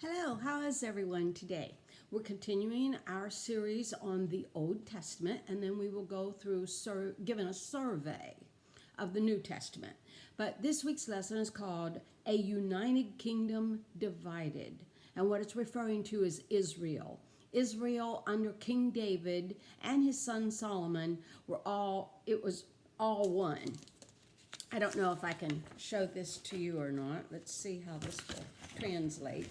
Hello, how is everyone today? We're continuing our series on the Old Testament, and then we will go through giving a survey of the New Testament. But this week's lesson is called A United Kingdom Divided, and what it's referring to is Israel. Israel under King David and his son Solomon it was all one. I don't know if I can show this to you or not. Let's see how this will translate.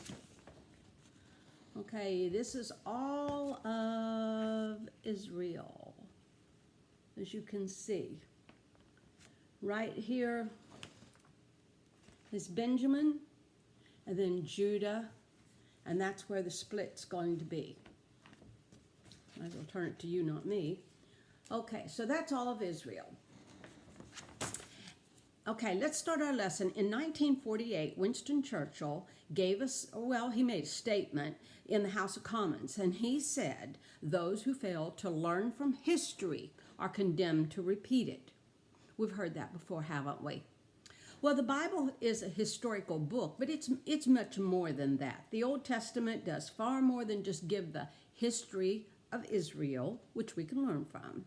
Okay, this is all of Israel, as you can see. Right here is Benjamin, and then Judah, and that's where the split's going to be. Might as well turn it to you, not me. Okay, so that's all of Israel. Okay, let's start our lesson. In 1948, Winston Churchill he made a statement in the House of Commons, and he said, "Those who fail to learn from history are condemned to repeat it." We've heard that before, haven't we? Well, the Bible is a historical book, but it's much more than that. The Old Testament does far more than just give the history of Israel, which we can learn from.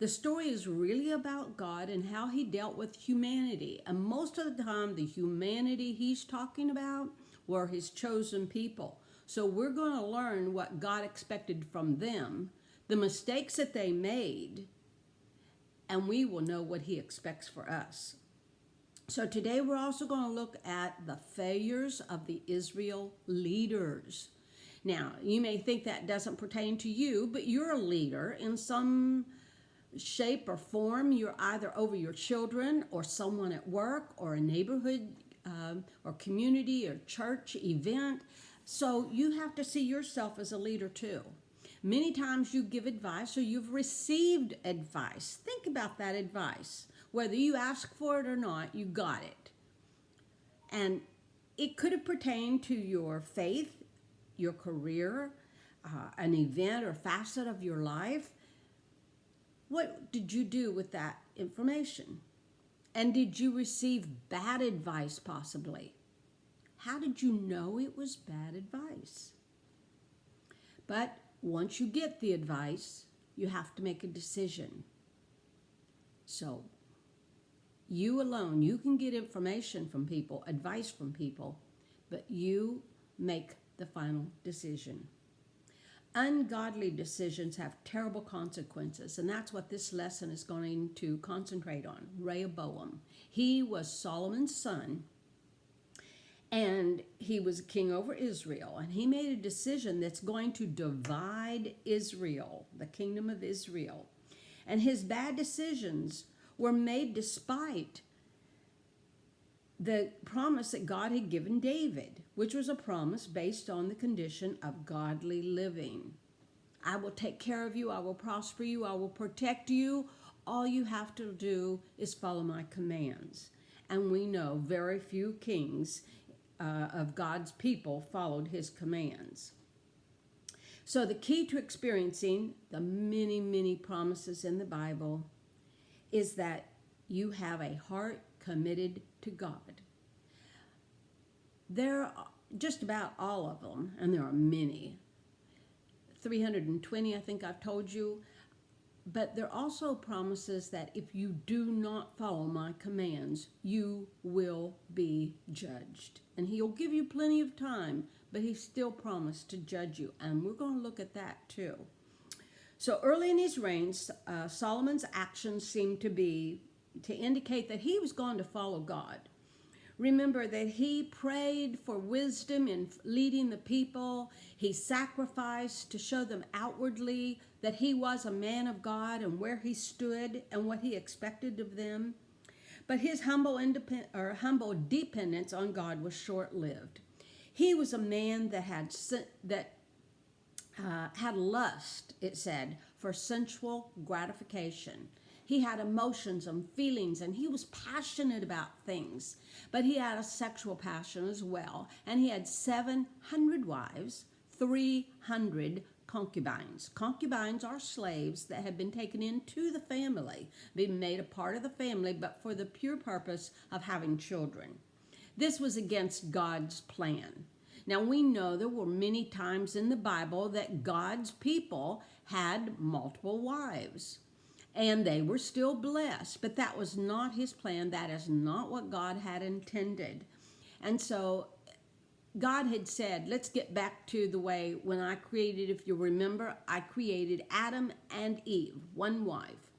The story is really about God and how he dealt with humanity. And most of the time, the humanity he's talking about were his chosen people. So we're going to learn what God expected from them, the mistakes that they made, and we will know what he expects for us. So today we're also going to look at the failures of the Israel leaders. Now, you may think that doesn't pertain to you, but you're a leader in some shape or form. You're either over your children or someone at work or a neighborhood or community or church event. So you have to see yourself as a leader too. Many times you give advice or you've received advice. Think about that advice. Whether you ask for it or not, you got it. And it could have pertained to your faith, your career, an event or facet of your life. What did you do with that information? And did you receive bad advice possibly? How did you know it was bad advice? But once you get the advice, you have to make a decision. So you alone, you can get information from people, advice from people, but you make the final decision. Ungodly decisions have terrible consequences, and that's what this lesson is going to concentrate on. Rehoboam. He was Solomon's son, and he was king over Israel, and he made a decision that's going to divide Israel, the kingdom of Israel. And his bad decisions were made despite the promise that God had given David, which was a promise based on the condition of godly living. I will take care of you, I will prosper you, I will protect you. All you have to do is follow my commands. And we know very few kings of God's people followed his commands. So the key to experiencing the many, many promises in the Bible is that you have a heart committed to God. There are just about all of them, and there are many. 320, I think I've told you. But there are also promises that if you do not follow my commands, you will be judged. And he'll give you plenty of time, but he still promised to judge you. And we're going to look at that too. So early in his reign, Solomon's actions seemed to indicate that he was going to follow God. Remember that he prayed for wisdom in leading the people. He sacrificed to show them outwardly that he was a man of God and where he stood and what he expected of them. But his humble dependence on God was short-lived. He was a man that had lust, it said, for sensual gratification. He had emotions and feelings, and he was passionate about things. But he had a sexual passion as well. And he had 700 wives, 300 concubines. Concubines are slaves that had been taken into the family, being made a part of the family, but for the pure purpose of having children. This was against God's plan. Now we know there were many times in the Bible that God's people had multiple wives. And they were still blessed, but that was not his plan. That is not what God had intended. And so God had said, let's get back to the way when I created, if you remember, I created Adam and Eve, one wife.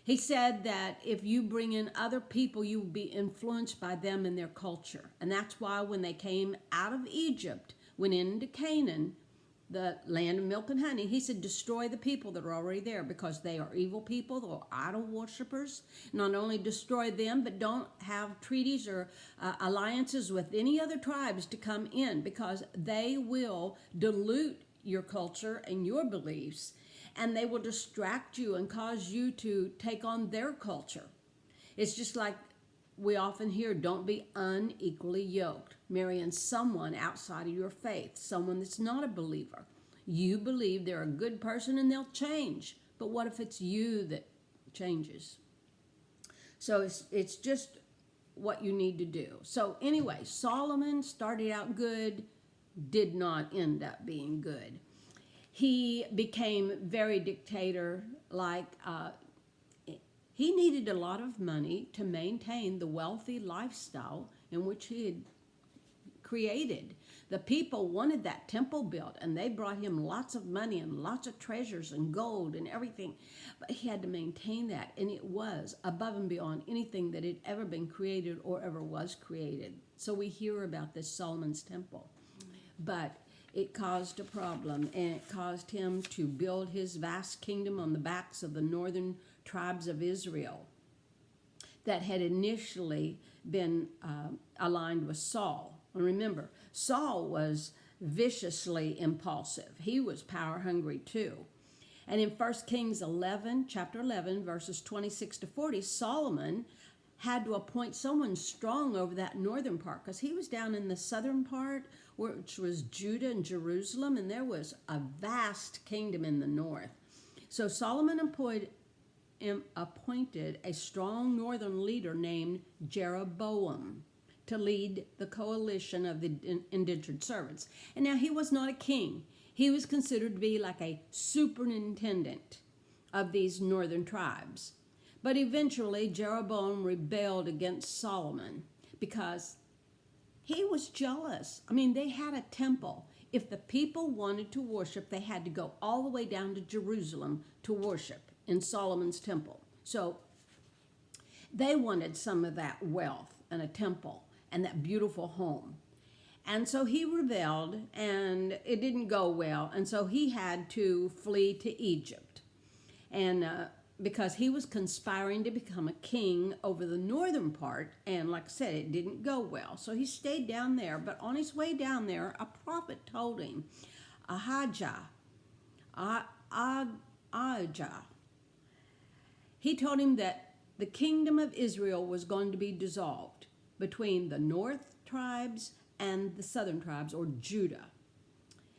He said that if you bring in other people, you will be influenced by them and their culture. And that's why when they came out of Egypt, went into Canaan, the land of milk and honey, he said, destroy the people that are already there because they are evil people, they're idol worshipers. Not only destroy them, but don't have treaties or alliances with any other tribes to come in because they will dilute your culture and your beliefs, and they will distract you and cause you to take on their culture. It's just like we often hear, don't be unequally yoked. Marrying someone outside of your faith, someone that's not a believer. You believe they're a good person and they'll change. But what if it's you that changes? So it's just what you need to do. So anyway, Solomon started out good, did not end up being good. He became very dictator-like. He needed a lot of money to maintain the wealthy lifestyle in which he had created. The people wanted that temple built, and they brought him lots of money and lots of treasures and gold and everything. But he had to maintain that, and it was above and beyond anything that had ever been created or ever was created. So we hear about this Solomon's temple. But it caused a problem, and it caused him to build his vast kingdom on the backs of the northern tribes of Israel that had initially been aligned with Saul. And remember, Saul was viciously impulsive. He was power hungry too. And in 1 Kings 11, chapter 11, verses 26 to 40, Solomon had to appoint someone strong over that northern part because he was down in the southern part, which was Judah and Jerusalem, and there was a vast kingdom in the north. So Solomon appointed a strong northern leader named Jeroboam to lead the coalition of the indentured servants. And now he was not a king. He was considered to be like a superintendent of these northern tribes. But eventually Jeroboam rebelled against Solomon because he was jealous. I mean, they had a temple. If the people wanted to worship, they had to go all the way down to Jerusalem to worship in Solomon's temple. So they wanted some of that wealth and a temple and that beautiful home. And so he rebelled, and it didn't go well. And so he had to flee to Egypt. And because he was conspiring to become a king over the northern part, and like I said, it didn't go well. So he stayed down there. But on his way down there, a prophet told him, Ahijah, he told him that the kingdom of Israel was going to be dissolved between the north tribes and the southern tribes, or Judah.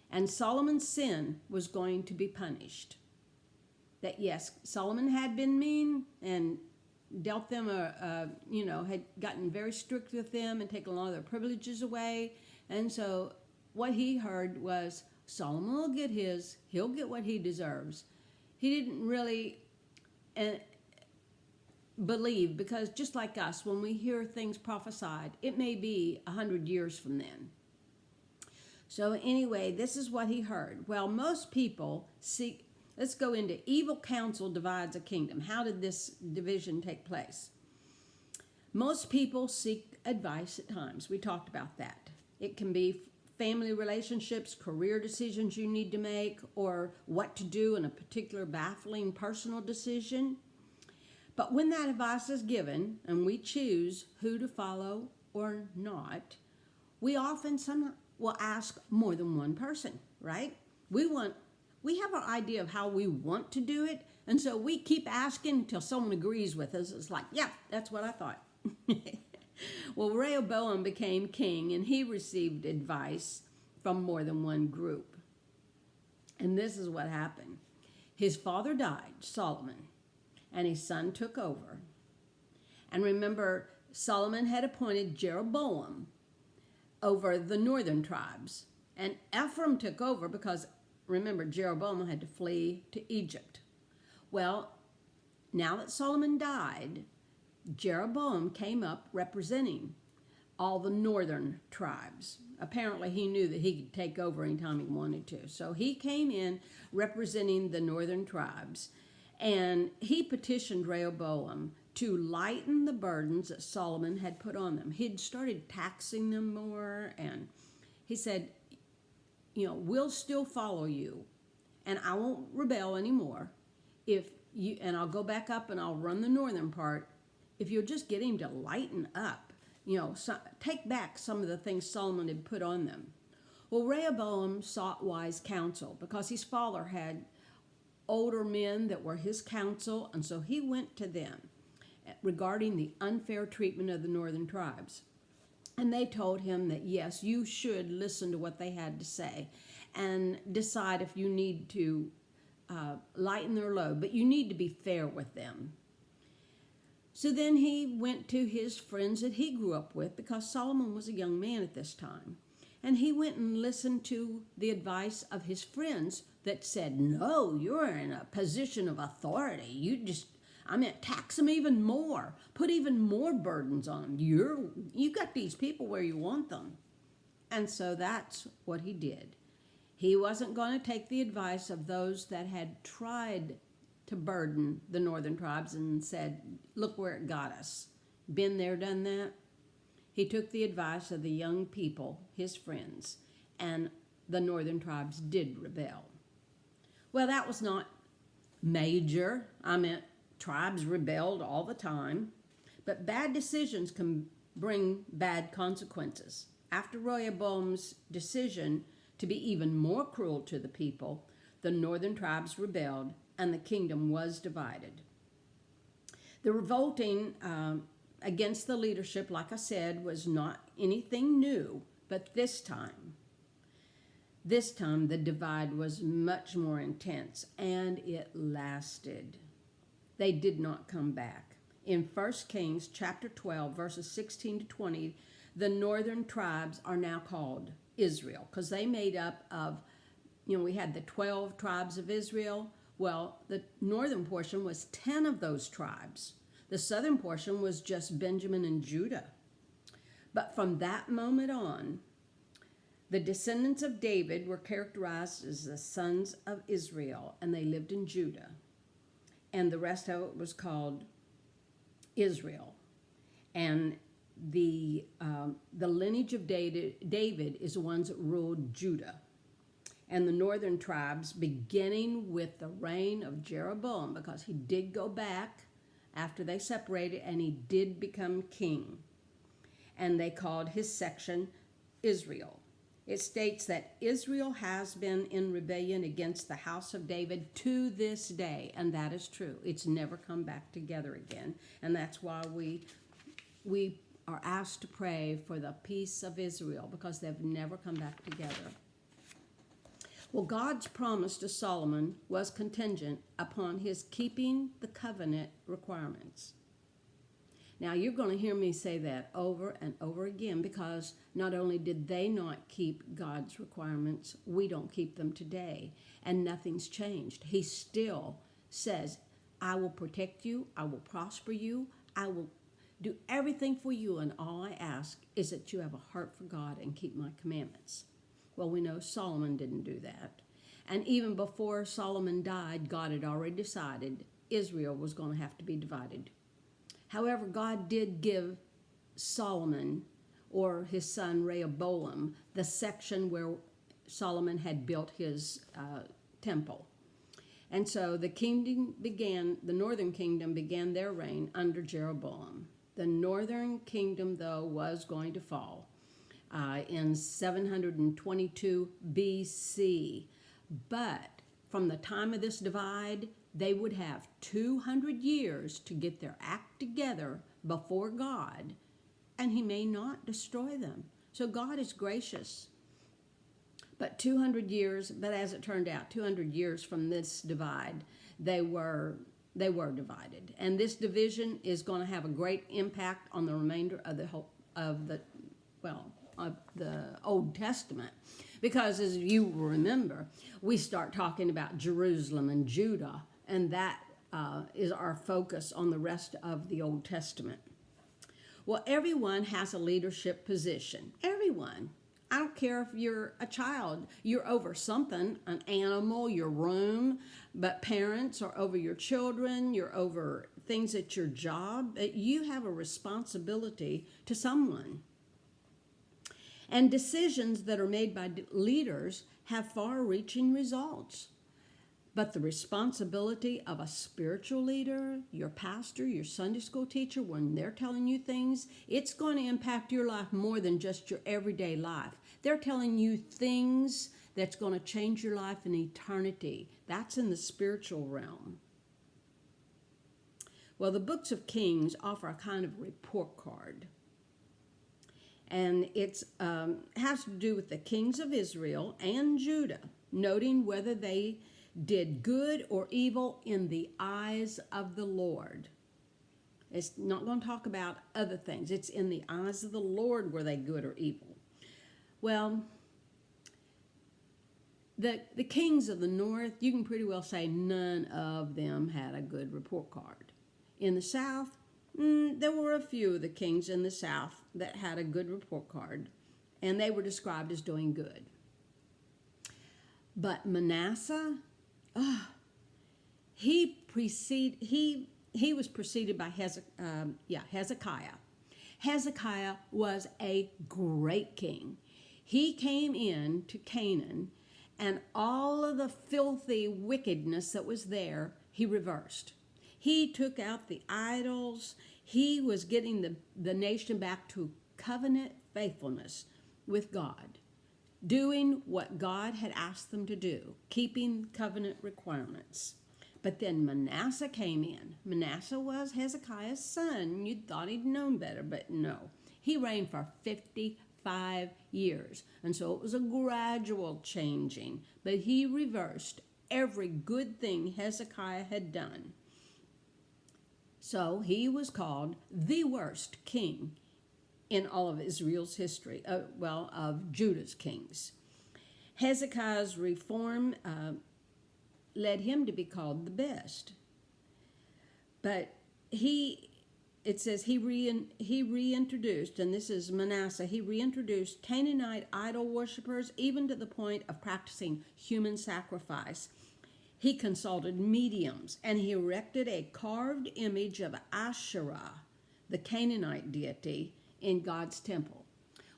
And Solomon's sin was going to be punished. That yes, Solomon had been mean and dealt them, had gotten very strict with them and taken a lot of their privileges away. And so what he heard was, Solomon will get his, he'll get what he deserves. He didn't really believe, because just like us, when we hear things prophesied, it may be 100 years from then. So anyway, this is what he heard. Well, most people seek, let's go into evil counsel divides a kingdom. How did this division take place? Most people seek advice at times. We talked about that. It can be family relationships, career decisions you need to make, or what to do in a particular baffling personal decision. But when that advice is given and we choose who to follow or not, we often will ask more than one person, right? We have our idea of how we want to do it, and so we keep asking until someone agrees with us. It's like, yeah, that's what I thought. Well, Rehoboam became king, and he received advice from more than one group. And this is what happened. His father died, Solomon, and his son took over. And remember, Solomon had appointed Jeroboam over the northern tribes. And Ephraim took over because, remember, Jeroboam had to flee to Egypt. Well, now that Solomon died, Jeroboam came up representing all the northern tribes. Apparently, he knew that he could take over anytime he wanted to. So he came in representing the northern tribes, and he petitioned Rehoboam to lighten the burdens that Solomon had put on them. He'd started taxing them more, and he said, we'll still follow you, and I won't rebel anymore. And I'll go back up and I'll run the northern part if you'll just get him to lighten up, take back some of the things Solomon had put on them. Well, Rehoboam sought wise counsel because his father had older men that were his counsel, and so he went to them regarding the unfair treatment of the northern tribes. And they told him that, yes, you should listen to what they had to say and decide if you need to lighten their load, but you need to be fair with them. So then he went to his friends that he grew up with, because Solomon was a young man at this time. And he went and listened to the advice of his friends that said, no, you're in a position of authority. Tax them even more. Put even more burdens on them. You got these people where you want them. And so that's what he did. He wasn't going to take the advice of those that had tried to burden the northern tribes and said, look where it got us. Been there, done that. He took the advice of the young people, his friends, and the northern tribes did rebel. Well, that was not major. Tribes rebelled all the time, but bad decisions can bring bad consequences. After Rehoboam's decision to be even more cruel to the people, the northern tribes rebelled and the kingdom was divided. The revolting against the leadership, like I said, was not anything new, but this time the divide was much more intense, and it lasted. They did not come back. In 1 Kings chapter 12, verses 16 to 20, the northern tribes are now called Israel, because they made up of, we had the 12 tribes of Israel. Well, the northern portion was 10 of those tribes. The southern portion was just Benjamin and Judah. But from that moment on, the descendants of David were characterized as the sons of Israel, and they lived in Judah. And the rest of it was called Israel. And the lineage of David is the ones that ruled Judah. And the northern tribes, beginning with the reign of Jeroboam, because he did go back after they separated, and he did become king. And they called his section Israel. It states that Israel has been in rebellion against the house of David to this day, and that is true. It's never come back together again, and that's why we are asked to pray for the peace of Israel, because they've never come back together. Well, God's promise to Solomon was contingent upon his keeping the covenant requirements. Now, you're going to hear me say that over and over again, because not only did they not keep God's requirements, we don't keep them today, and nothing's changed. He still says, I will protect you, I will prosper you, I will do everything for you, and all I ask is that you have a heart for God and keep my commandments. Well, we know Solomon didn't do that. And even before Solomon died, God had already decided Israel was going to have to be divided. However, God did give Solomon, or his son Rehoboam, the section where Solomon had built his temple. And so the northern kingdom began their reign under Jeroboam. The northern kingdom, though, was going to fall in 722 BC. But from the time of this divide, they would have 200 years to get their act together before God, and he may not destroy them. So God is gracious. But 200 years, but as it turned out, 200 years from this divide, they were divided. And this division is going to have a great impact on the remainder of of the Old Testament. Because as you remember, we start talking about Jerusalem and Judah, and that is our focus on the rest of the Old Testament. Well, everyone has a leadership position. Everyone. I don't care if you're a child, you're over something, an animal, your room, but parents are over your children, you're over things at your job. You have a responsibility to someone. And decisions that are made by leaders have far-reaching results. But the responsibility of a spiritual leader, your pastor, your Sunday school teacher, when they're telling you things, it's going to impact your life more than just your everyday life. They're telling you things that's going to change your life in eternity. That's in the spiritual realm. Well, the books of Kings offer a kind of report card. And it has to do with the kings of Israel and Judah, noting whether they did good or evil in the eyes of the Lord. It's not going to talk about other things. It's in the eyes of the Lord were they good or evil. Well, the kings of the north, you can pretty well say none of them had a good report card. In the south, there were a few of the kings in the south that had a good report card, and they were described as doing good. But Manasseh, he was preceded by Hezekiah. Hezekiah was a great king. He came in to Canaan, and all of the filthy wickedness that was there, he reversed. He took out the idols. He was getting the nation back to covenant faithfulness with God, doing what God had asked them to do, keeping covenant requirements. But then Manasseh came in. Manasseh was Hezekiah's son. You'd thought he'd known better, but no. He reigned for 55 years. And so it was a gradual changing. But he reversed every good thing Hezekiah had done. So he was called the worst king in all of Israel's history, of Judah's kings. Hezekiah's reform led him to be called the best. But it says he reintroduced, and this is Manasseh, he reintroduced Canaanite idol worshippers even to the point of practicing human sacrifice. He consulted mediums, and he erected a carved image of Asherah, the Canaanite deity, in God's temple.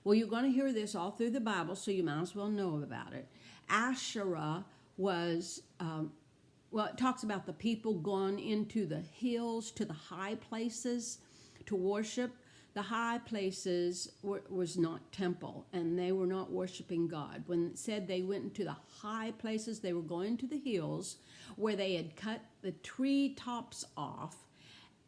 Well, you're going to hear this all through the Bible, so you might as well know about it. Asherah was, it talks about the people going into the hills, to the high places to worship. The high places was not temple, and they were not worshiping God. When it said they went into the high places, they were going to the hills where they had cut the tree tops off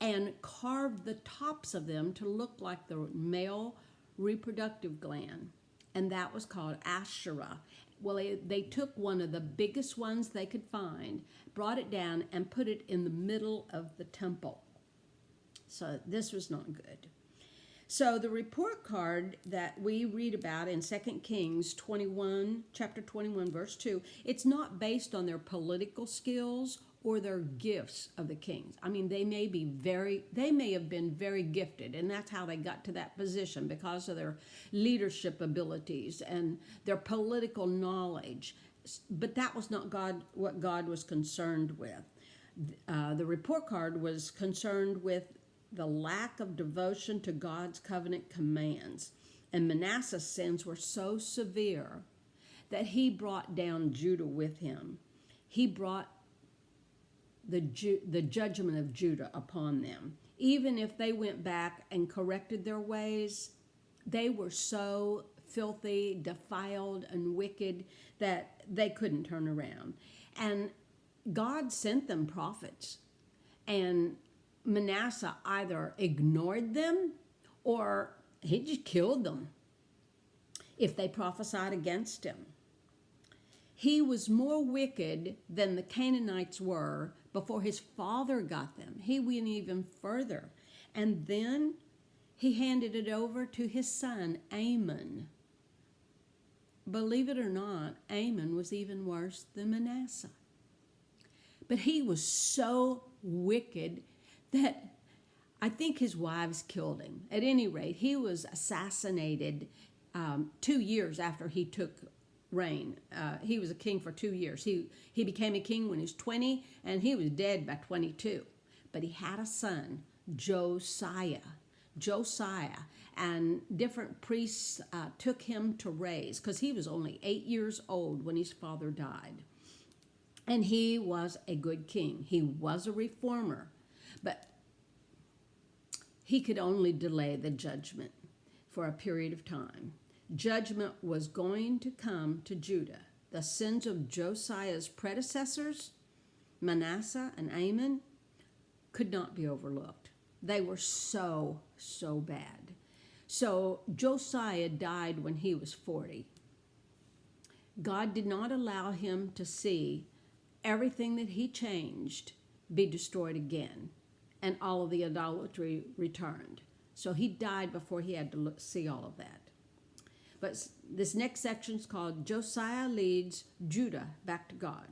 and carved the tops of them to look like the male reproductive gland. And that was called Asherah. Well, they took one of the biggest ones they could find, brought it down, and put it in the middle of the temple. So this was not good. So the report card that we read about in 2 Kings 21, chapter 21, verse 2, it's not based on their political skills or their gifts of the kings. I mean, they may have been very gifted, and that's how they got to that position, because of their leadership abilities and their political knowledge. But that was not what God was concerned with. The report card was concerned with the lack of devotion to God's covenant commands. And Manasseh's sins were so severe that he brought down Judah with him. He brought the judgment of Judah upon them. Even if they went back and corrected their ways, they were so filthy, defiled, and wicked that they couldn't turn around. And God sent them prophets, and Manasseh either ignored them or he just killed them if they prophesied against him. He was more wicked than the Canaanites were before his father got them. He went even further. And then he handed it over to his son, Amon. believe it or not, Amon was even worse than Manasseh. But he was so wicked that I think his wives killed him. At any rate, he was assassinated 2 years after he took reign. He was a king for 2 years. He became a king when he was 20, and he was dead by 22. But he had a son, Josiah, and different priests took him to raise, because he was only 8 years old when his father died. And he was a good king. He was a reformer, but he could only delay the judgment for a period of time. Judgment was going to come to Judah. The sins of Josiah's predecessors, Manasseh and Amon, could not be overlooked. They were so bad. So Josiah died when he was 40. God did not allow him to see everything that he changed be destroyed again, and all of the idolatry returned. So he died before he had to see all of that. But this next section is called Josiah Leads Judah Back to God.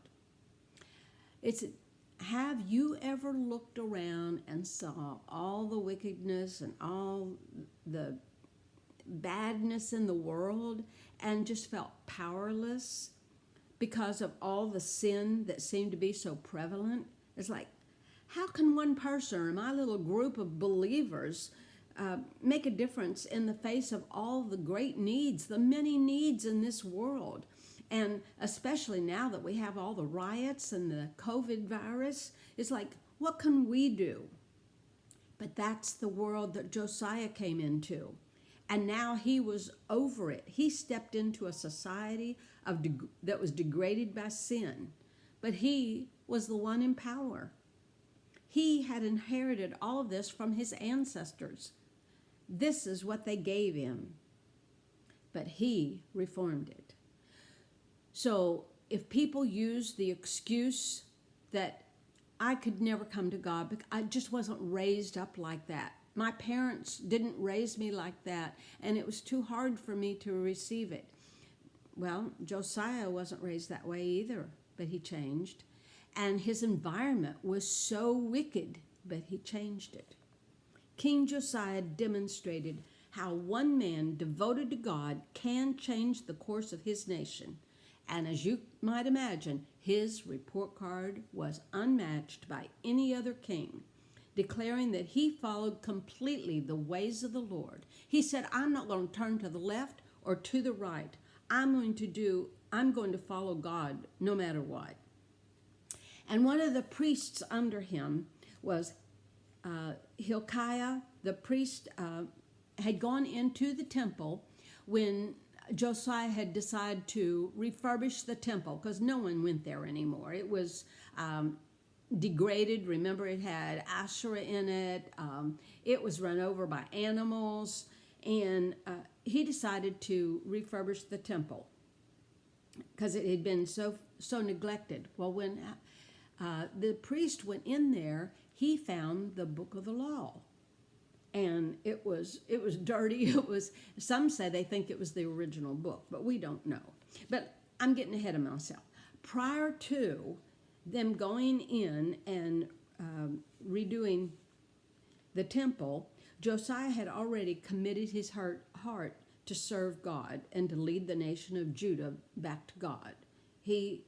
Have you ever looked around and saw all the wickedness and all the badness in the world and just felt powerless because of all the sin that seemed to be so prevalent? It's like, how can one person or my little group of believers make a difference in the face of all the great needs, the many needs in this world? And especially now that we have all the riots and the COVID virus, it's like, what can we do? But that's the world that Josiah came into. And now he was over it. He stepped into a society that was degraded by sin. But he was the one in power. He had inherited all of this from his ancestors. This is what they gave him. But he reformed it. So if people use the excuse that I could never come to God because I just wasn't raised up like that. My parents didn't raise me like that, and it was too hard for me to receive it. Well, Josiah wasn't raised that way either, but he changed. And his environment was so wicked, but he changed it. King Josiah demonstrated how one man devoted to God can change the course of his nation. And as you might imagine, his report card was unmatched by any other king, declaring that he followed completely the ways of the Lord. He said, I'm not going to turn to the left or to the right. I'm going to follow God no matter what. And one of the priests under him was Hilkiah. The priest had gone into the temple when Josiah had decided to refurbish the temple, because no one went there anymore. It was degraded. Remember, it had Asherah in it. It was run over by animals. And he decided to refurbish the temple because it had been so neglected. Well, when the priest went in there, he found the book of the law. And it was dirty. Some say they think it was the original book, but we don't know. But I'm getting ahead of myself. Prior to them going in and redoing the temple, Josiah had already committed his heart to serve God and to lead the nation of Judah back to God. He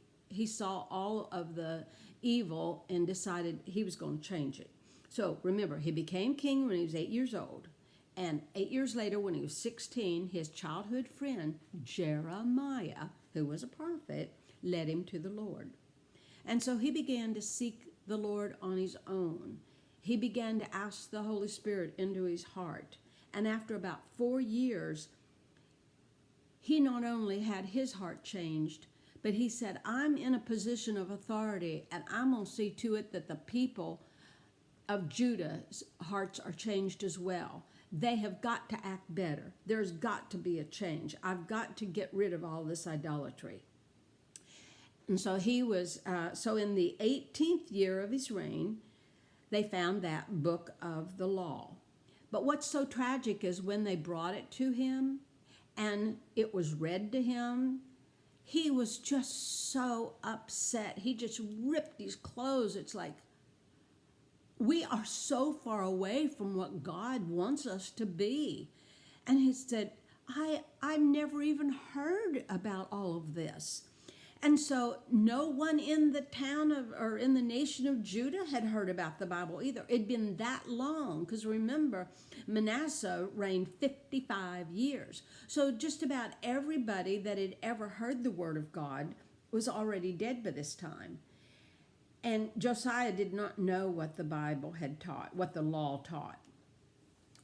saw all of the evil and decided he was going to change it. So remember, he became king when he was 8 years old. And 8 years later, when he was 16, his childhood friend, Jeremiah, who was a prophet, led him to the Lord. And so he began to seek the Lord on his own. He began to ask the Holy Spirit into his heart. And after about 4 years, he not only had his heart changed, but he said, I'm in a position of authority, and I'm going to see to it that the people of Judah's hearts are changed as well. They have got to act better. There's got to be a change. I've got to get rid of all this idolatry. And so he was, so in the 18th year of his reign, they found that book of the law. But what's so tragic is when they brought it to him and it was read to him, he was just so upset. He just ripped his clothes. It's like, we are so far away from what God wants us to be. And he said, I've never even heard about all of this. And so no one in the town or in the nation of Judah had heard about the Bible either. It'd been that long, because remember, Manasseh reigned 55 years. So just about everybody that had ever heard the word of God was already dead by this time. And Josiah did not know what the Bible had taught, what the law taught.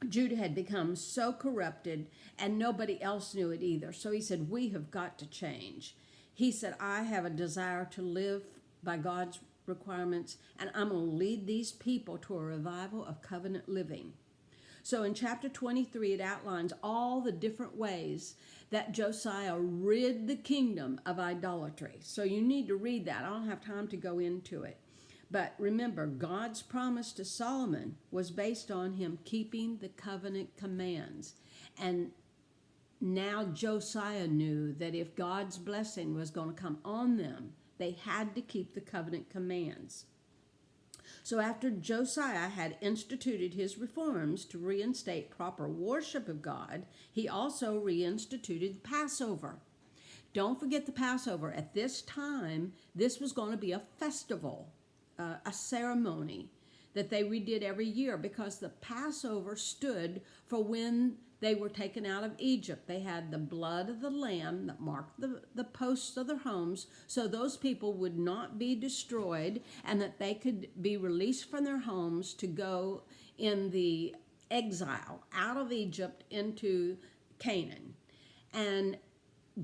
Judah had become so corrupted, and nobody else knew it either. So he said, we have got to change. He said, I have a desire to live by God's requirements, and I'm going to lead these people to a revival of covenant living. So in chapter 23, it outlines all the different ways that Josiah rid the kingdom of idolatry. So you need to read that. I don't have time to go into it. But remember, God's promise to Solomon was based on him keeping the covenant commands. And now Josiah knew that if God's blessing was going to come on them, they had to keep the covenant commands. So after Josiah had instituted his reforms to reinstate proper worship of God, he also reinstituted Passover. Don't forget the Passover. At this time, this was going to be a festival, a ceremony that they redid every year, because the Passover stood for when they were taken out of Egypt. They had the blood of the lamb that marked the posts of their homes, so those people would not be destroyed, and that they could be released from their homes to go in the exile out of Egypt into Canaan. And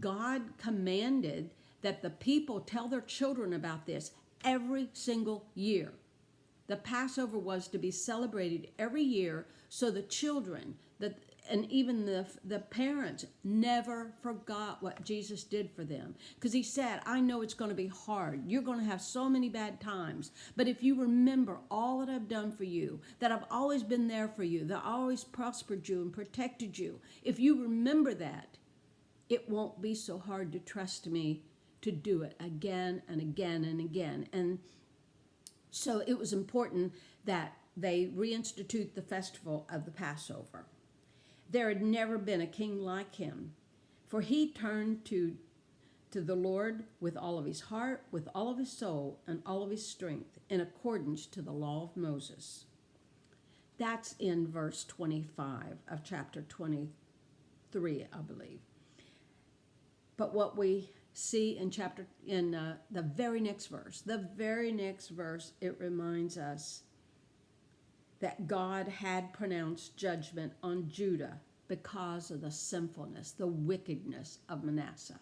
God commanded that the people tell their children about this every single year. The Passover was to be celebrated every year, so the children, and even the parents never forgot what Jesus did for them. Because he said, I know it's going to be hard. You're going to have so many bad times. But if you remember all that I've done for you, that I've always been there for you, that I always prospered you and protected you, if you remember that, it won't be so hard to trust me to do it again and again and again. And so it was important that they reinstitute the festival of the Passover. There had never been a king like him, for he turned to the Lord with all of his heart, with all of his soul, and all of his strength, in accordance to the law of Moses. That's in verse 25 of chapter 23, I believe. But what we see in the very next verse, it reminds us that God had pronounced judgment on Judah because of the sinfulness, the wickedness of Manasseh.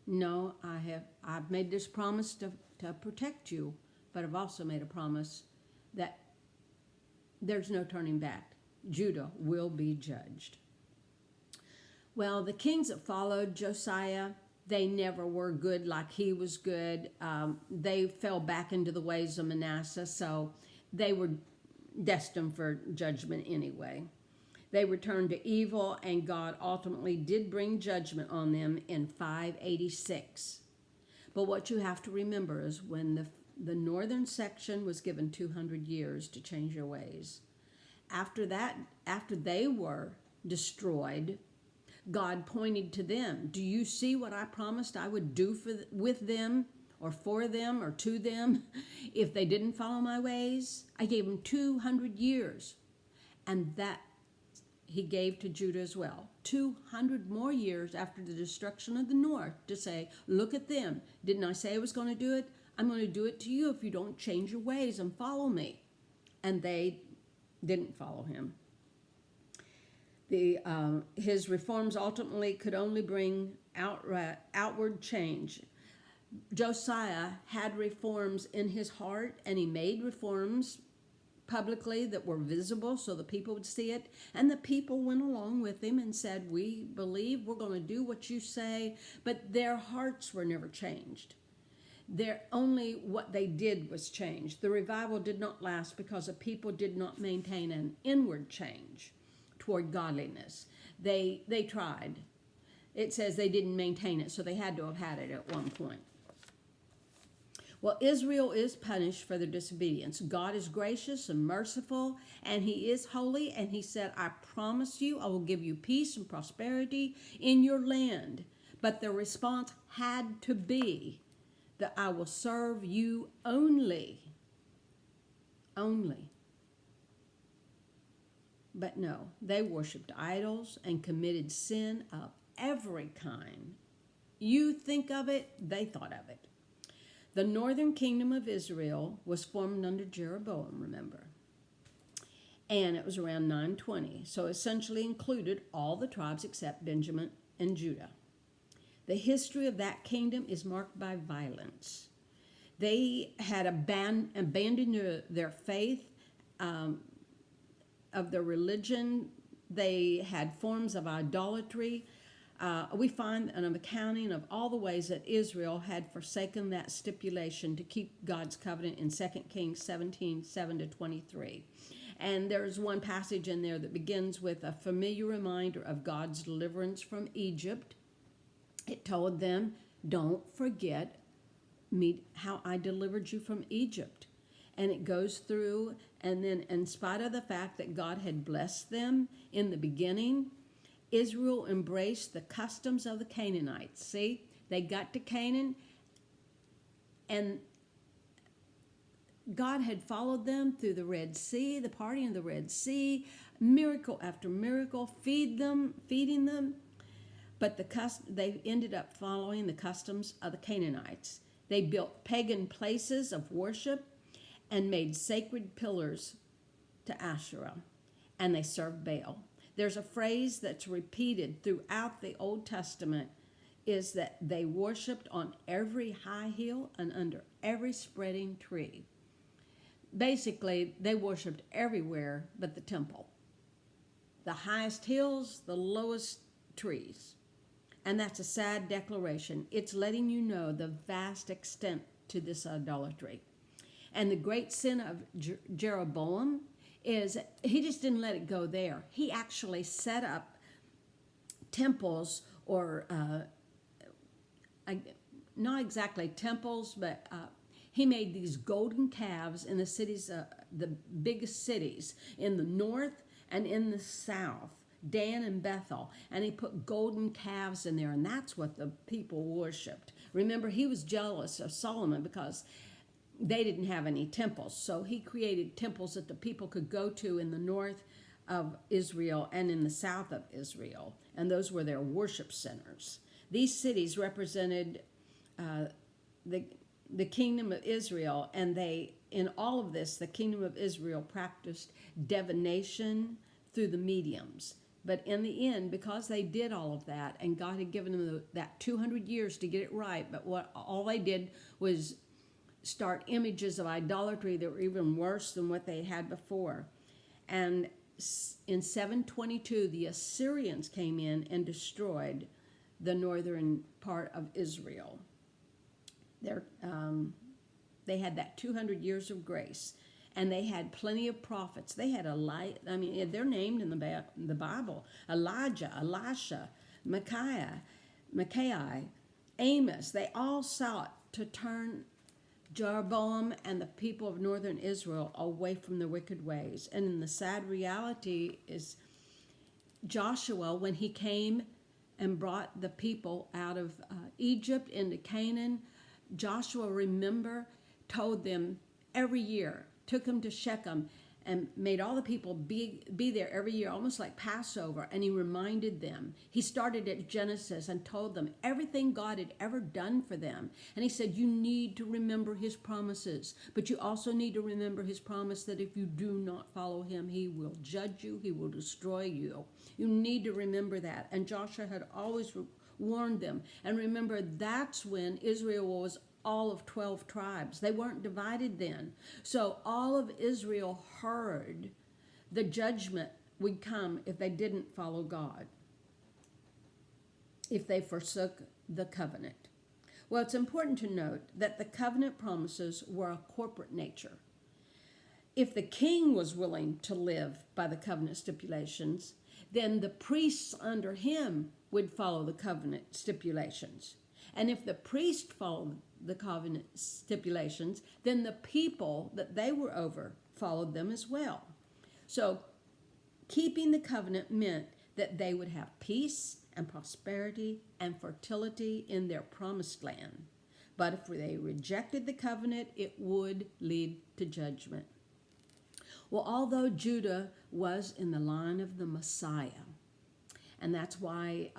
No, I've made this promise to protect you, but I've also made a promise that there's no turning back. Judah will be judged. Well, the kings that followed Josiah, they never were good like he was good. They fell back into the ways of Manasseh, so they were destined for judgment anyway. They returned to evil, and God ultimately did bring judgment on them in 586. But what you have to remember is when the northern section was given 200 years to change their ways. After that, after they were destroyed, God pointed to them. Do you see what I promised I would do with them, or for them, or to them, if they didn't follow my ways? I gave them 200 years, and that he gave to Judah as well. 200 more years after the destruction of the north to say, look at them. Didn't I say I was going to do it? I'm going to do it to you if you don't change your ways and follow me. And they didn't follow him. His reforms ultimately could only bring outward change. Josiah had reforms in his heart, and he made reforms publicly that were visible so the people would see it. And the people went along with him and said, we believe, we're going to do what you say. But their hearts were never changed. Only what they did was changed. The revival did not last because the people did not maintain an inward change toward godliness. They tried, It says they didn't maintain it, so they had to have had it at one point. Well, Israel is punished for their disobedience. God is gracious and merciful, and he is holy, and he said, I promise you, I will give you peace and prosperity in your land. But their response had to be that I will serve you only. Only. But no, they worshiped idols and committed sin of every kind. You think of it, they thought of it. The northern kingdom of Israel was formed under Jeroboam, remember. And it was around 920, so essentially included all the tribes except Benjamin and Judah. The history of that kingdom is marked by violence. They had abandoned their faith of their religion. They had forms of idolatry. We find an accounting of all the ways that Israel had forsaken that stipulation to keep God's covenant in 2 Kings 17, 7-23. And there's one passage in there that begins with a familiar reminder of God's deliverance from Egypt. It told them, don't forget me, how I delivered you from Egypt. And it goes through, and then in spite of the fact that God had blessed them in the beginning, Israel embraced the customs of the Canaanites. See, they got to Canaan, and God had followed them through the Red Sea, the parting of the Red Sea, miracle after miracle, feeding them. But they ended up following the customs of the Canaanites. They built pagan places of worship and made sacred pillars to Asherah, and they served Baal. There's a phrase that's repeated throughout the Old Testament, is that they worshiped on every high hill and under every spreading tree. Basically, they worshiped everywhere but the temple. The highest hills, the lowest trees. And that's a sad declaration. It's letting you know the vast extent to this idolatry. And the great sin of Jeroboam is he just didn't let it go there. He actually set up temples, or not exactly temples, but he made these golden calves in the cities, the biggest cities in the north and in the south, Dan and Bethel, and he put golden calves in there, and that's what the people worshipped. Remember, he was jealous of Solomon because they didn't have any temples, so he created temples that the people could go to in the north of Israel and in the south of Israel, and those were their worship centers. These cities represented the kingdom of Israel, and in all of this, the kingdom of Israel practiced divination through the mediums. But in the end, because they did all of that, and God had given them that 200 years to get it right, but all they did was start images of idolatry that were even worse than what they had before. And in 722, the Assyrians came in and destroyed the northern part of Israel. They had that 200 years of grace, and they had plenty of prophets. They had they're named in the Bible: Elijah, Elisha, Micaiah, Amos. They all sought to turn Jeroboam and the people of northern Israel away from their wicked ways. And the sad reality is Joshua, when he came and brought the people out of Egypt into Canaan, Joshua, remember, told them every year, took them to Shechem and made all the people be there every year, almost like Passover, and he reminded them. He started at Genesis and told them everything God had ever done for them. And he said, you need to remember his promises, but you also need to remember his promise that if you do not follow him, he will judge you, he will destroy you. You need to remember that. And Joshua had always warned them. And remember, that's when Israel was all of 12 tribes. They weren't divided then. So all of Israel heard the judgment would come if they didn't follow God, if they forsook the covenant. Well, it's important to note that the covenant promises were a corporate nature. If the king was willing to live by the covenant stipulations, then the priests under him would follow the covenant stipulations. And if the priest followed the covenant stipulations, then the people that they were over followed them as well. So keeping the covenant meant that they would have peace and prosperity and fertility in their promised land. But if they rejected the covenant, it would lead to judgment. Well, although Judah was in the line of the Messiah, and that's why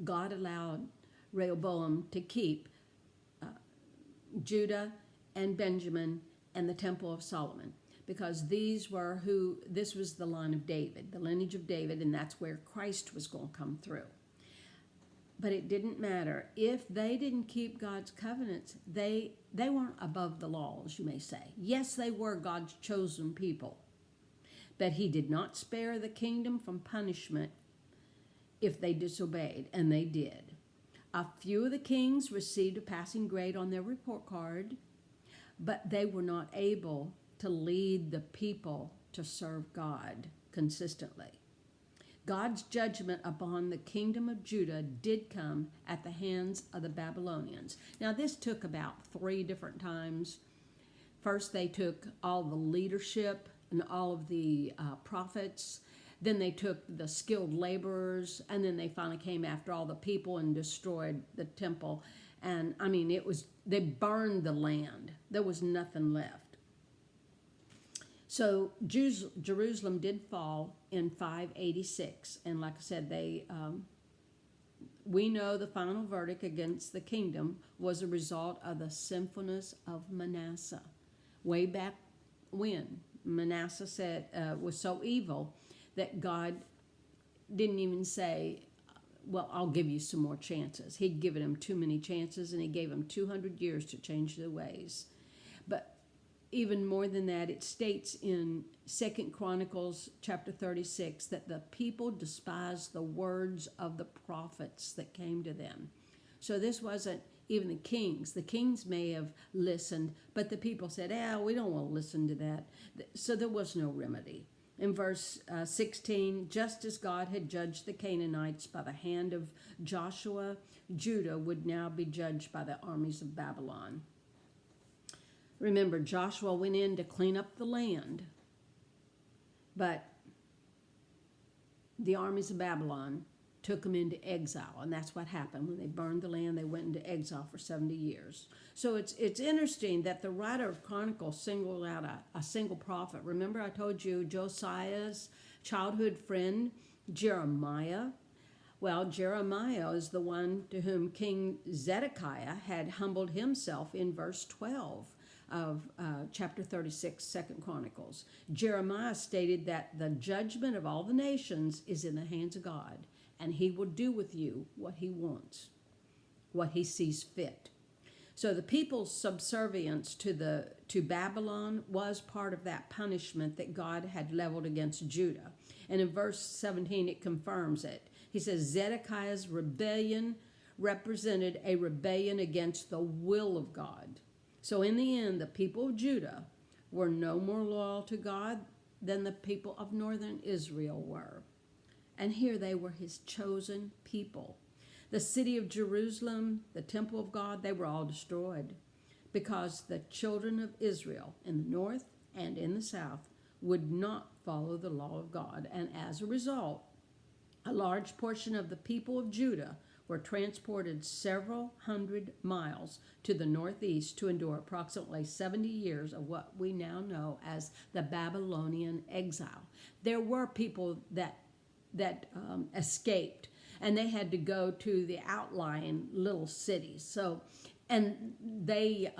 God allowed Rehoboam to keep Judah and Benjamin and the Temple of Solomon, because this was the line of David, the lineage of David, and that's where Christ was going to come through. But it didn't matter. If they didn't keep God's covenants, they weren't above the laws, you may say. Yes, they were God's chosen people. But he did not spare the kingdom from punishment if they disobeyed, and they did. A few of the kings received a passing grade on their report card, but they were not able to lead the people to serve God consistently. God's judgment upon the kingdom of Judah did come at the hands of the Babylonians. Now, this took about 3 different times. First, they took all the leadership and all of the prophets. Then they took the skilled laborers, and then they finally came after all the people and destroyed the temple. And I mean, they burned the land. There was nothing left. So Jerusalem did fall in 586, and like I said, we know the final verdict against the kingdom was a result of the sinfulness of Manasseh. Way back when Manasseh was so evil that God didn't even say, well, I'll give you some more chances. He'd given him too many chances, and he gave him 200 years to change their ways. But even more than that, it states in 2 Chronicles chapter 36 that the people despised the words of the prophets that came to them. So this wasn't even the kings. The kings may have listened, but the people said, we don't want to listen to that. So there was no remedy. In verse 16, just as God had judged the Canaanites by the hand of Joshua, Judah would now be judged by the armies of Babylon. Remember, Joshua went in to clean up the land, but the armies of Babylon took them into exile, and that's what happened. When they burned the land, they went into exile for 70 years. So it's interesting that the writer of Chronicles singled out a single prophet. Remember, I told you Josiah's childhood friend, Jeremiah. Well, Jeremiah is the one to whom King Zedekiah had humbled himself in verse 12 of chapter 36, 2 Chronicles. Jeremiah stated that the judgment of all the nations is in the hands of God, and he will do with you what he wants, what he sees fit. So the people's subservience to Babylon was part of that punishment that God had leveled against Judah. And in verse 17, it confirms it. He says, Zedekiah's rebellion represented a rebellion against the will of God. So in the end, the people of Judah were no more loyal to God than the people of northern Israel were. And here they were his chosen people. The city of Jerusalem, the temple of God, they were all destroyed because the children of Israel in the north and in the south would not follow the law of God. And as a result, a large portion of the people of Judah were transported several hundred miles to the northeast to endure approximately 70 years of what we now know as the Babylonian exile. There were people that escaped, and they had to go to the outlying little cities. So, and they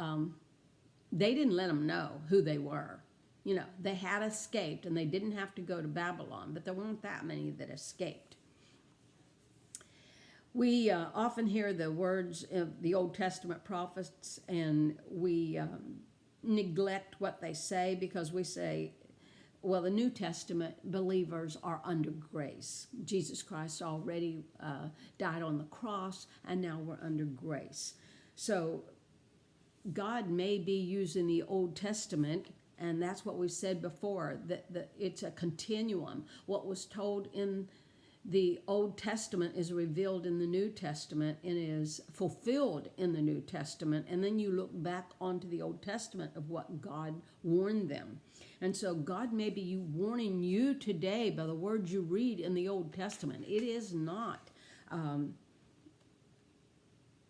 didn't let them know who they were. You know, they had escaped, and they didn't have to go to Babylon, but there weren't that many that escaped. We often hear the words of the Old Testament prophets, and we neglect what they say because we say, well, the New Testament believers are under grace. Jesus Christ already died on the cross, and now we're under grace. So God may be using the Old Testament, and that's what we said before, that it's a continuum. What was told in the Old Testament is revealed in the New Testament and is fulfilled in the New Testament. And then you look back onto the Old Testament of what God warned them. And so God may be warning you today by the words you read in the Old Testament. It is not,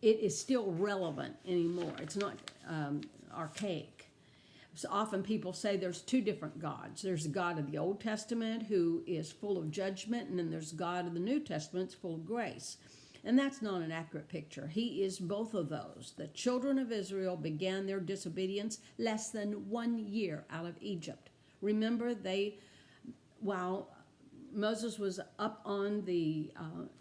it is still relevant anymore. It's not archaic. So often people say there's two different gods. There's the God of the Old Testament who is full of judgment, and then there's God of the New Testament that's full of grace. And that's not an accurate picture. He is both of those. The children of Israel began their disobedience less than 1 year out of Egypt. Remember, while Moses was up on the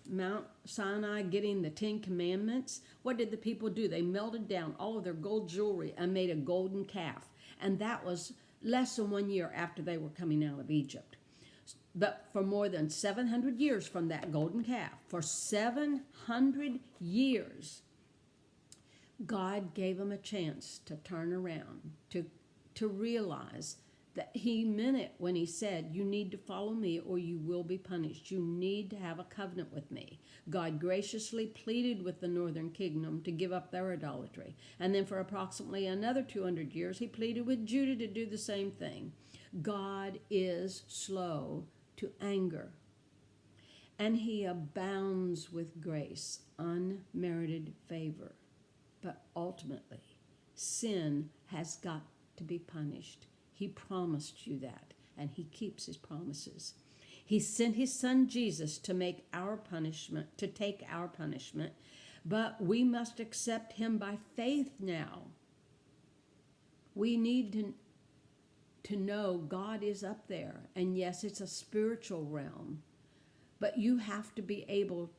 Mount Sinai getting the 10 Commandments, what did the people do? They melted down all of their gold jewelry and made a golden calf. And that was less than 1 year after they were coming out of Egypt. But for more than 700 years from that golden calf, for 700 years, God gave them a chance to turn around, to realize that he meant it when he said, you need to follow me or you will be punished. You need to have a covenant with me. God graciously pleaded with the northern kingdom to give up their idolatry. And then for approximately another 200 years, he pleaded with Judah to do the same thing. God is slow to anger, and he abounds with grace, unmerited favor. But ultimately, sin has got to be punished. He promised you that, and he keeps his promises. He sent his son Jesus to take our punishment, but we must accept him by faith now. We need to know God is up there, and yes, it's a spiritual realm, but you have to be able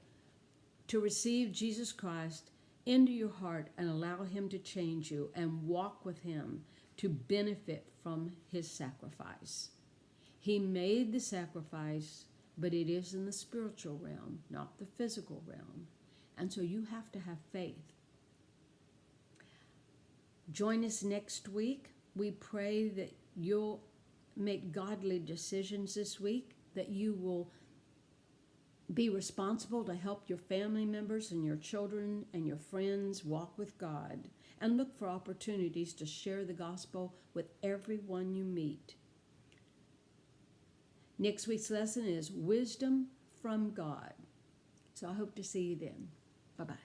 to receive Jesus Christ into your heart and allow him to change you and walk with him to benefit from his sacrifice. He made the sacrifice, but it is in the spiritual realm, not the physical realm. And so you have to have faith. Join us next week. We pray that you'll make godly decisions this week, that you will be responsible to help your family members and your children and your friends walk with God, and look for opportunities to share the gospel with everyone you meet. Next week's lesson is Wisdom from God. So I hope to see you then. Bye-bye.